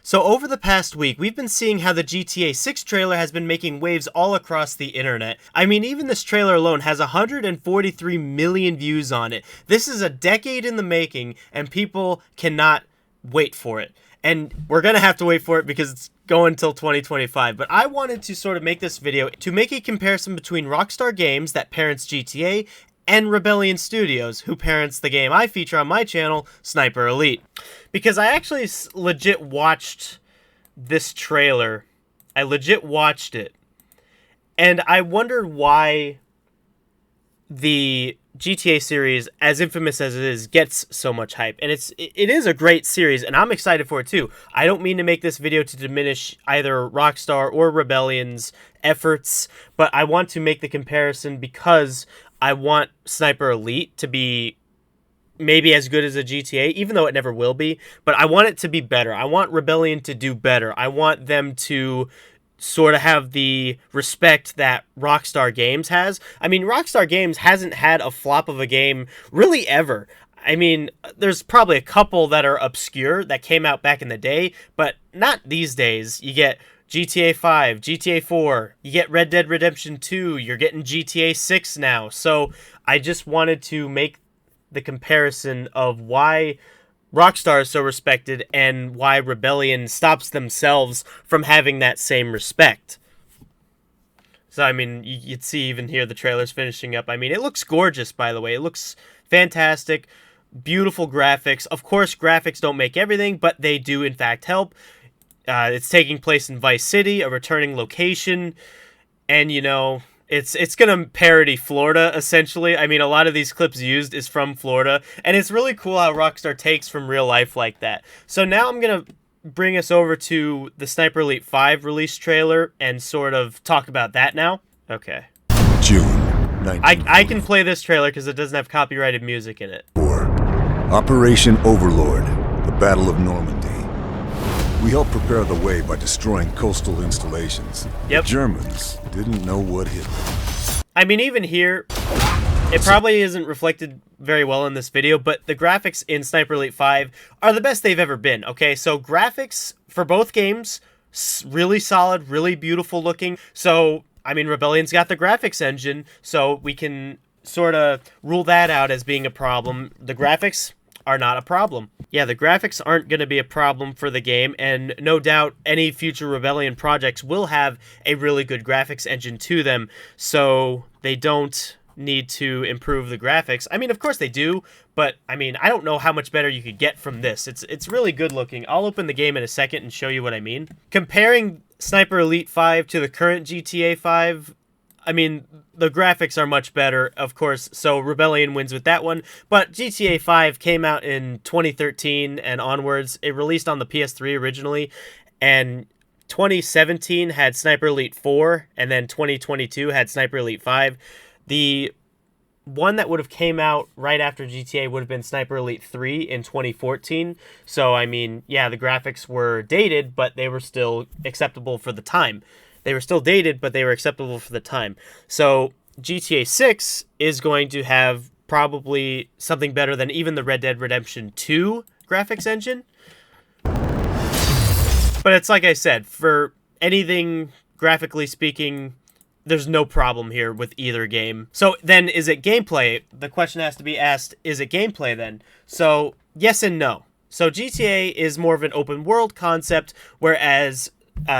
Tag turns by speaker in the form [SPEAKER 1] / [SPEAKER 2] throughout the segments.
[SPEAKER 1] So over the past week, we've been seeing how the GTA 6 trailer has been making waves all across the internet. I mean, even this trailer alone has 143 million views on it. This is a decade in the making, and people cannot wait for it. And we're going to have to wait for it because it's going until 2025. But I wanted to sort of make this video to make a comparison between Rockstar Games, that parents GTA, and Rebellion Studios, who parents the game I feature on my channel, Sniper Elite. Because I actually legit watched this trailer. I legit watched it. And I wondered why the GTA series, as infamous as it is, gets so much hype. And it is a great series, and I'm excited for it too. I don't mean to make this video to diminish either Rockstar or Rebellion's efforts, but I want to make the comparison because I want Sniper Elite to be maybe as good as a GTA, even though it never will be, but I want it to be better. I want Rebellion to do better. I want them to sort of have the respect that Rockstar Games has. I mean, Rockstar Games hasn't had a flop of a game really ever. I mean, there's probably a couple that are obscure that came out back in the day, but not these days. You get GTA 5, GTA 4, you get Red Dead Redemption 2, you're getting GTA 6 now. So I just wanted to make the comparison of why Rockstar is so respected and why Rebellion stops themselves from having that same respect. So, I mean, you'd see even here the trailer's finishing up. I mean, it looks gorgeous, by the way. It looks fantastic. Beautiful graphics. Of course, graphics don't make everything, but they do, in fact, help. It's taking place in Vice City, a returning location, and, you know, it's going to parody Florida, essentially. I mean, a lot of these clips used is from Florida, and it's really cool how Rockstar takes from real life like that. So now I'm going to bring us over to the Sniper Elite 5 release trailer and sort of talk about that now. Okay.
[SPEAKER 2] June 19th.
[SPEAKER 1] I can play this trailer because it doesn't have copyrighted music in it.
[SPEAKER 2] Operation Overlord, the Battle of Normandy. We helped prepare the way by destroying coastal installations.
[SPEAKER 1] Yep.
[SPEAKER 2] The Germans didn't know what hit them.
[SPEAKER 1] I mean, even here, it probably isn't reflected very well in this video, but the graphics in Sniper Elite 5 are the best they've ever been, okay? So graphics for both games, really solid, really beautiful looking. So, I mean, Rebellion's got the graphics engine, so we can sort of rule that out as being a problem. The graphics are not a problem. Yeah, the graphics aren't going to be a problem for the game, and no doubt any future Rebellion projects will have a really good graphics engine to them, so they don't need to improve the graphics. I mean, of course they do, but I mean, I don't know how much better you could get from this. It's really good looking. I'll open the game in a second and show you what I mean. Comparing Sniper Elite 5 to the current GTA 5, I mean, the graphics are much better, of course, so Rebellion wins with that one. But GTA 5 came out in 2013 and onwards. It released on the PS3 originally, and 2017 had Sniper Elite 4, and then 2022 had Sniper Elite 5. The one that would have came out right after GTA would have been Sniper Elite 3 in 2014. So, I mean, yeah, the graphics were dated, but they were still acceptable for the time. They were still dated, but they were acceptable for the time. So GTA 6 is going to have probably something better than even the Red Dead Redemption 2 graphics engine. But it's like I said, for anything graphically speaking, there's no problem here with either game. So then, is it gameplay? The question has to be asked, is it gameplay then? So yes and no. So GTA is more of an open world concept, whereas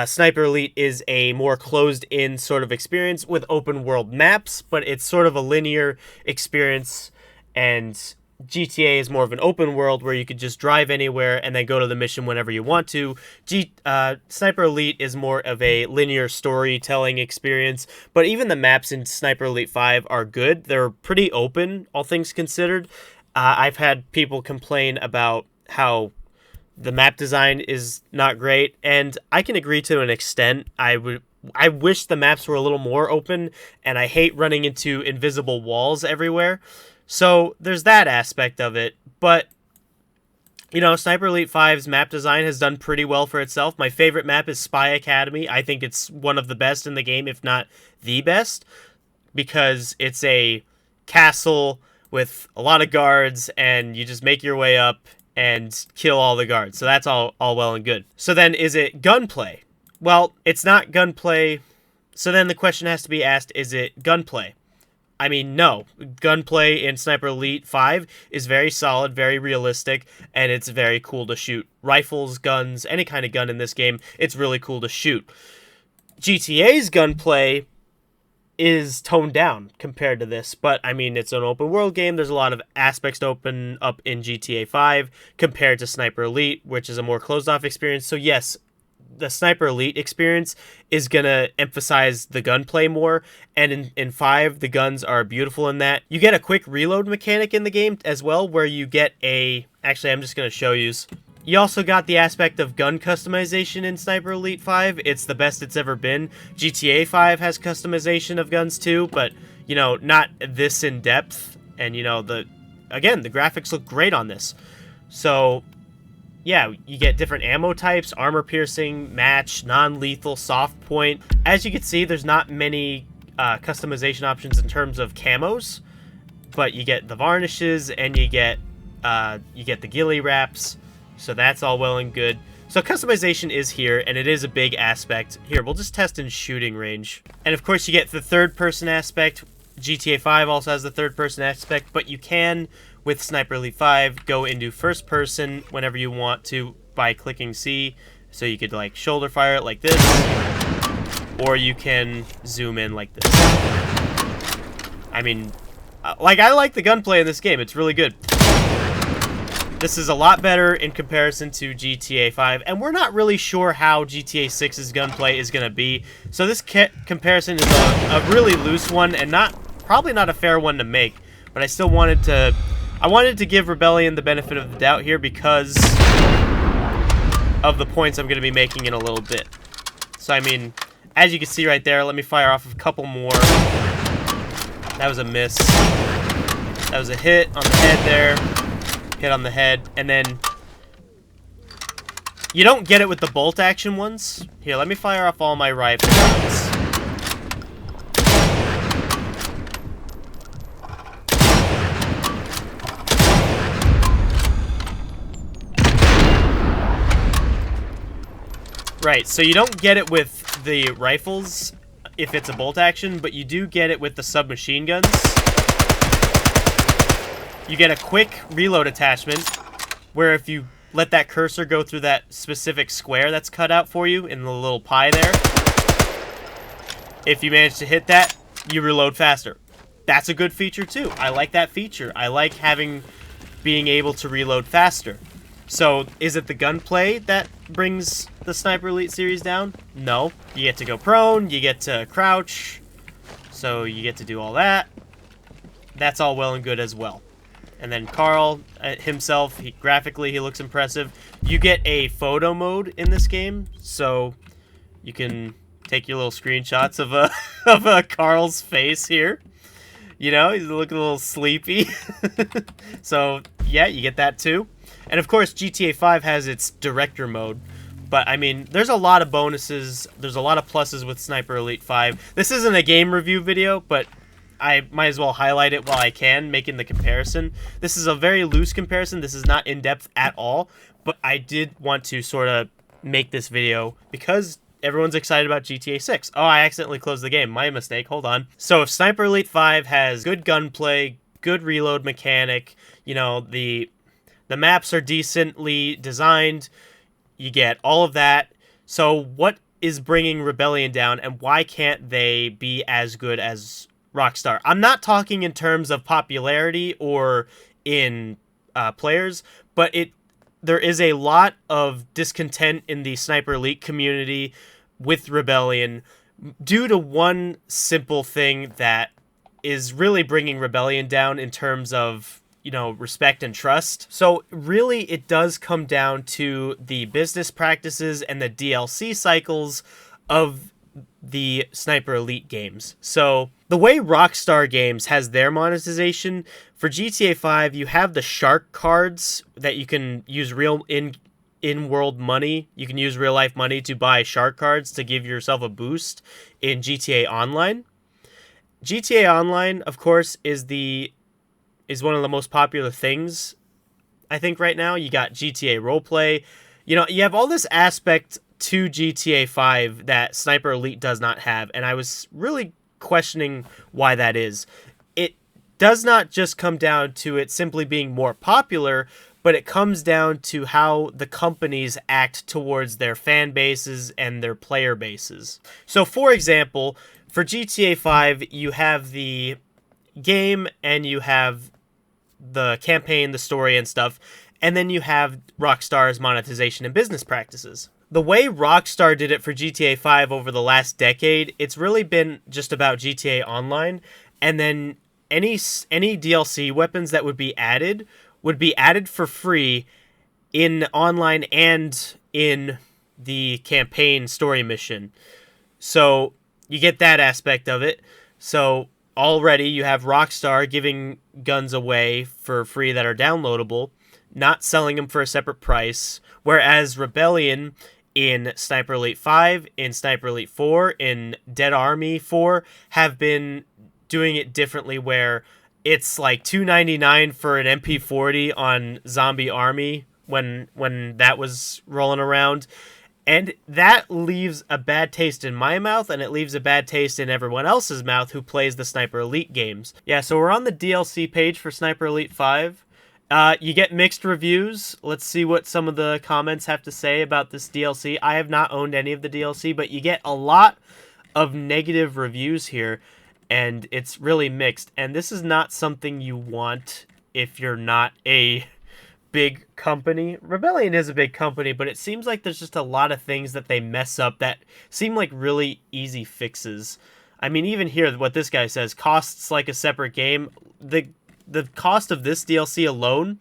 [SPEAKER 1] Sniper Elite is a more closed-in sort of experience with open-world maps, but it's sort of a linear experience, and GTA is more of an open world where you could just drive anywhere and then go to the mission whenever you want to. Sniper Elite is more of a linear storytelling experience, but even the maps in Sniper Elite 5 are good. They're pretty open, all things considered. I've had people complain about how the map design is not great, and I can agree to an extent. I wish the maps were a little more open, and I hate running into invisible walls everywhere. So there's that aspect of it, but you know, Sniper Elite 5's map design has done pretty well for itself. My favorite map is Spy Academy. I think it's one of the best in the game, if not the best, because it's a castle with a lot of guards, and you just make your way up, and kill all the guards. So that's all well and good. So then is it gunplay? Well, it's not gunplay. So then the question has to be asked, is it gunplay? I mean, no. Gunplay in Sniper Elite 5 is very solid, very realistic, and it's very cool to shoot. Rifles, guns, any kind of gun in this game, it's really cool to shoot. GTA's gunplay is toned down compared to this, but I mean, it's an open world game. There's a lot of aspects to open up in GTA 5 compared to Sniper Elite, which is a more closed off experience. So yes, the Sniper Elite experience is going to emphasize the gunplay more, and in 5, the guns are beautiful in that. You get a quick reload mechanic in the game as well, where you get a... Actually, I'm just going to show you. You also got the aspect of gun customization in Sniper Elite 5. It's the best it's ever been. GTA 5 has customization of guns too, but, you know, not this in-depth. And, you know, again, the graphics look great on this. So... yeah, you get different ammo types, armor piercing, match, non-lethal, soft point. As you can see, there's not many customization options in terms of camos, but you get the varnishes and you get the ghillie wraps, so that's all well and good. So customization is here, and it is a big aspect. Here, we'll just test in shooting range. And of course, you get the third-person aspect. GTA 5 also has the third-person aspect, but you can... with Sniper Elite 5, go into first person whenever you want to by clicking C. So you could like shoulder fire it like this, or you can zoom in like this. I mean, I like the gunplay in this game. It's really good. This is a lot better in comparison to GTA 5, and we're not really sure how GTA 6's gunplay is going to be. So this comparison is a really loose one, and probably not a fair one to make. But I still wanted to give Rebellion the benefit of the doubt here because of the points I'm going to be making in a little bit. So, I mean, as you can see right there, let me fire off a couple more. That was a miss. That was a hit on the head there. Hit on the head. And then you don't get it with the bolt action ones. Here, let me fire off all my rifle rounds. Right, so you don't get it with the rifles if it's a bolt action, but you do get it with the submachine guns. You get a quick reload attachment, where if you let that cursor go through that specific square that's cut out for you in the little pie there, if you manage to hit that, you reload faster. That's a good feature too. I like that feature. I like being able to reload faster. So, is it the gunplay that brings the Sniper Elite series down? No. You get to go prone, you get to crouch, so you get to do all that. That's all well and good as well. And then Carl himself, graphically, he looks impressive. You get a photo mode in this game, so you can take your little screenshots of Carl's face here. You know, he's looking a little sleepy. So, yeah, you get that too. And of course, GTA 5 has its director mode. But, I mean, there's a lot of bonuses. There's a lot of pluses with Sniper Elite 5. This isn't a game review video, but I might as well highlight it while I can, making the comparison. This is a very loose comparison. This is not in-depth at all. But I did want to sort of make this video because everyone's excited about GTA 6. Oh, I accidentally closed the game. My mistake. Hold on. So if Sniper Elite 5 has good gunplay, good reload mechanic, you know, the maps are decently designed, you get all of that. So what is bringing Rebellion down, and why can't they be as good as Rockstar? I'm not talking in terms of popularity or in players, but there is a lot of discontent in the Sniper Elite community with Rebellion due to one simple thing that is really bringing Rebellion down in terms of, you know, respect and trust. So really it does come down to the business practices and the DLC cycles of the Sniper Elite games. So the way Rockstar Games has their monetization, for GTA 5, you have the shark cards that you can use real in-world money. You can use real-life money to buy shark cards to give yourself a boost in GTA Online. GTA Online, of course, is one of the most popular things I think, right now. You got GTA Roleplay. You know, you have all this aspect to GTA 5 that Sniper Elite does not have, and I was really questioning why that is. It does not just come down to it simply being more popular, but it comes down to how the companies act towards their fan bases and their player bases. So, for example, for GTA 5, you have the game and you have the campaign, the story, and stuff, and then you have Rockstar's monetization and business practices. The way Rockstar did it for GTA 5 over the last decade, it's really been just about GTA Online, and then any DLC weapons that would be added for free in online and in the campaign story mission. So you get that aspect of it. So already you have Rockstar giving guns away for free that are downloadable, not selling them for a separate price, whereas Rebellion in Sniper Elite 5, in Sniper Elite 4, in Dead Army 4 have been doing it differently, where it's like $2.99 for an MP40 on Zombie Army when that was rolling around. And that leaves a bad taste in my mouth, and it leaves a bad taste in everyone else's mouth who plays the Sniper Elite games. Yeah, so we're on the DLC page for Sniper Elite 5. You get mixed reviews. Let's see what some of the comments have to say about this DLC. I have not owned any of the DLC, but you get a lot of negative reviews here, and it's really mixed. And this is not something you want if you're not a big company. Rebellion is a big company, but it seems like there's just a lot of things that they mess up that seem like really easy fixes. I mean, even here, what this guy says, costs like a separate game. The cost of this DLC alone,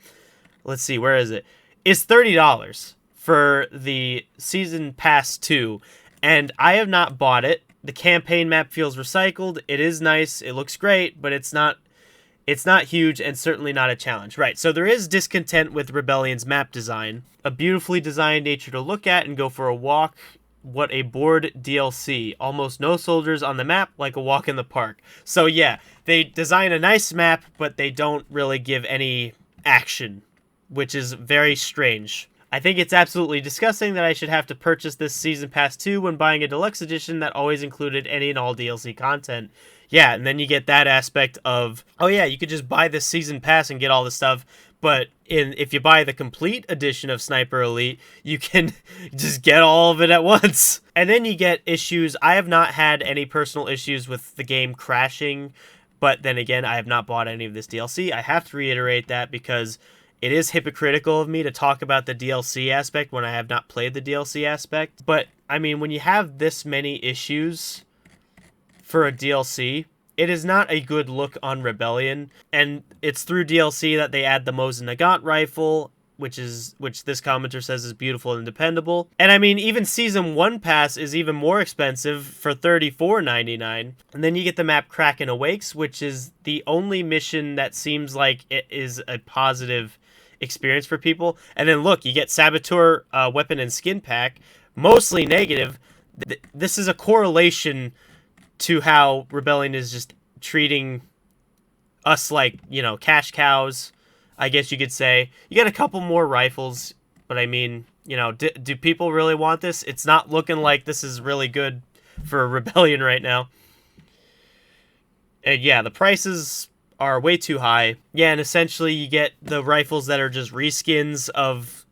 [SPEAKER 1] let's see, where is it, is $30 for the Season Pass 2, and I have not bought it. The campaign map feels recycled. It is nice. It looks great, but it's not huge and certainly not a challenge. Right, so there is discontent with Rebellion's map design. A beautifully designed nature to look at and go for a walk. What a bored DLC. Almost no soldiers on the map, like a walk in the park. So yeah, they design a nice map, but they don't really give any action, which is very strange. I think it's absolutely disgusting that I should have to purchase this Season Pass 2 when buying a deluxe edition that always included any and all DLC content. Yeah, and then you get that aspect of, oh yeah, you could just buy this Season Pass and get all the stuff, but if you buy the complete edition of Sniper Elite, you can just get all of it at once. And then you get issues. I have not had any personal issues with the game crashing, but then again, I have not bought any of this DLC. I have to reiterate that because it is hypocritical of me to talk about the DLC aspect when I have not played the DLC aspect. But, I mean, when you have this many issues for a DLC, it is not a good look on Rebellion, and it's through DLC that they add the Mosin Nagant rifle, which this commenter says is beautiful and dependable. And I mean, even Season 1 Pass is even more expensive for $34.99. And then you get the map Kraken Awakes, which is the only mission that seems like it is a positive experience for people. And then look, you get Saboteur weapon and skin pack, mostly negative. This is a correlation to how Rebellion is just treating us like, you know, cash cows, I guess you could say. You get a couple more rifles, but I mean, you know, do people really want this? It's not looking like this is really good for Rebellion right now. And yeah, the prices are way too high. Yeah, and essentially you get the rifles that are just reskins of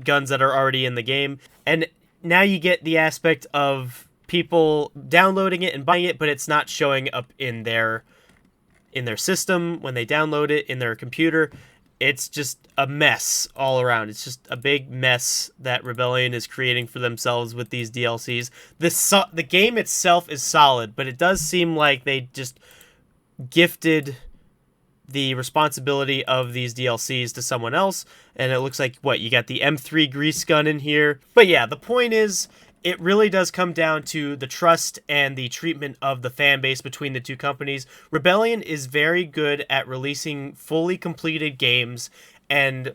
[SPEAKER 1] guns that are already in the game. And now you get the aspect of people downloading it and buying it, but it's not showing up in their system when they download it in their computer. It's just a mess all around. It's just a big mess that Rebellion is creating for themselves with these DLCs. The game itself is solid, but it does seem like they just gifted the responsibility of these DLCs to someone else, and it looks like, what, you got the M3 grease gun in here. But yeah, the point is, it really does come down to the trust and the treatment of the fan base between the two companies. Rebellion is very good at releasing fully completed games and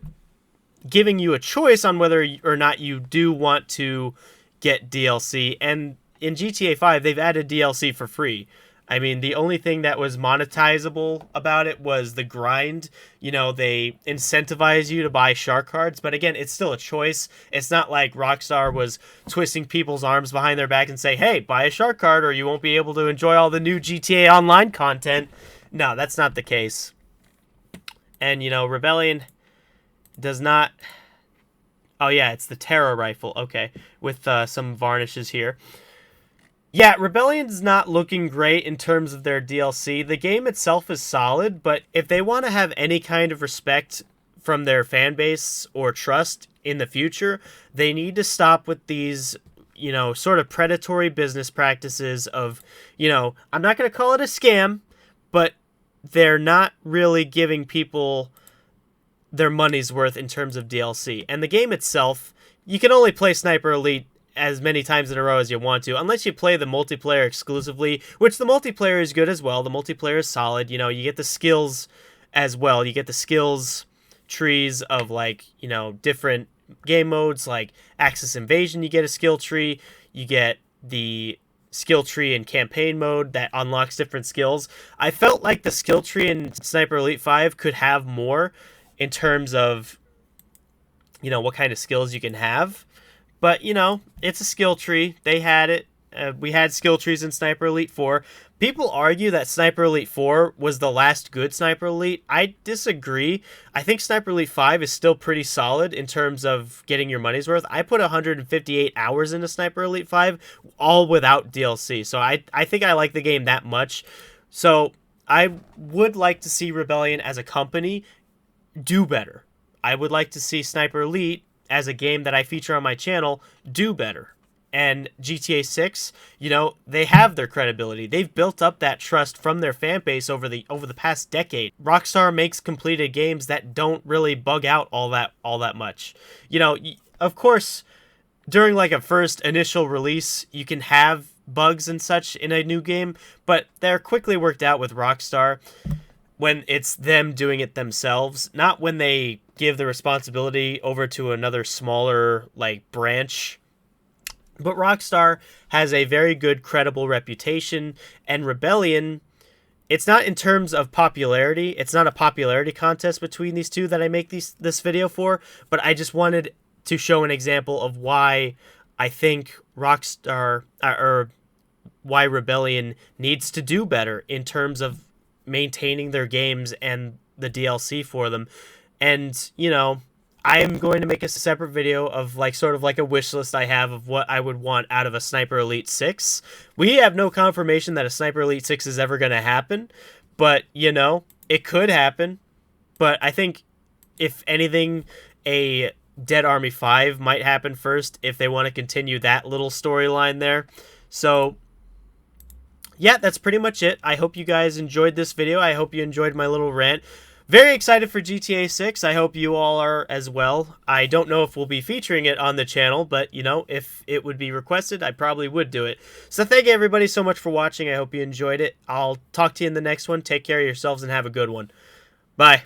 [SPEAKER 1] giving you a choice on whether or not you do want to get DLC. And in GTA 5, they've added DLC for free. I mean, the only thing that was monetizable about it was the grind. You know, they incentivize you to buy shark cards, but again, it's still a choice. It's not like Rockstar was twisting people's arms behind their back and say, hey, buy a shark card or you won't be able to enjoy all the new GTA Online content. No, that's not the case. And, you know, Rebellion does not... Oh, yeah, it's the Terror Rifle. Okay, with some varnishes here. Yeah, Rebellion's not looking great in terms of their DLC. The game itself is solid, but if they want to have any kind of respect from their fan base or trust in the future, they need to stop with these, you know, sort of predatory business practices of, you know, I'm not going to call it a scam, but they're not really giving people their money's worth in terms of DLC. And the game itself, you can only play Sniper Elite as many times in a row as you want to, unless you play the multiplayer exclusively, which the multiplayer is good as well. The multiplayer is solid. You know, you get the skills as well. You get the skills trees of, like, you know, different game modes, like Axis Invasion, you get a skill tree. You get the skill tree in campaign mode that unlocks different skills. I felt like the skill tree in Sniper Elite 5 could have more in terms of, you know, what kind of skills you can have. But, you know, it's a skill tree. They had it. We had skill trees in Sniper Elite 4. People argue that Sniper Elite 4 was the last good Sniper Elite. I disagree. I think Sniper Elite 5 is still pretty solid in terms of getting your money's worth. I put 158 hours into Sniper Elite 5, all without DLC. So I think I like the game that much. So I would like to see Rebellion as a company do better. I would like to see Sniper Elite as a game that I feature on my channel do better. And GTA 6, you know, they have their credibility. They've built up that trust from their fan base over the past decade. Rockstar makes completed games that don't really bug out all that much. You know, of course, during like a first initial release, you can have bugs and such in a new game, but they're quickly worked out with Rockstar when it's them doing it themselves, not when they give the responsibility over to another smaller, like, branch. But Rockstar has a very good, credible reputation, and Rebellion, it's not in terms of popularity. It's not a popularity contest between these two that I make this video for, but I just wanted to show an example of why I think Rockstar, or why Rebellion needs to do better in terms of maintaining their games and the DLC for them. And, you know, I am going to make a separate video of, like, sort of like a wish list I have of what I would want out of a Sniper Elite 6. We have no confirmation that a Sniper Elite 6 is ever going to happen, but, you know, it could happen. But I think, if anything, a Dead Army 5 might happen first if they want to continue that little storyline there. So yeah, that's pretty much it. I hope you guys enjoyed this video. I hope you enjoyed my little rant. Very excited for GTA 6. I hope you all are as well. I don't know if we'll be featuring it on the channel, but, you know, if it would be requested, I probably would do it. So thank you everybody so much for watching. I hope you enjoyed it. I'll talk to you in the next one. Take care of yourselves and have a good one. Bye.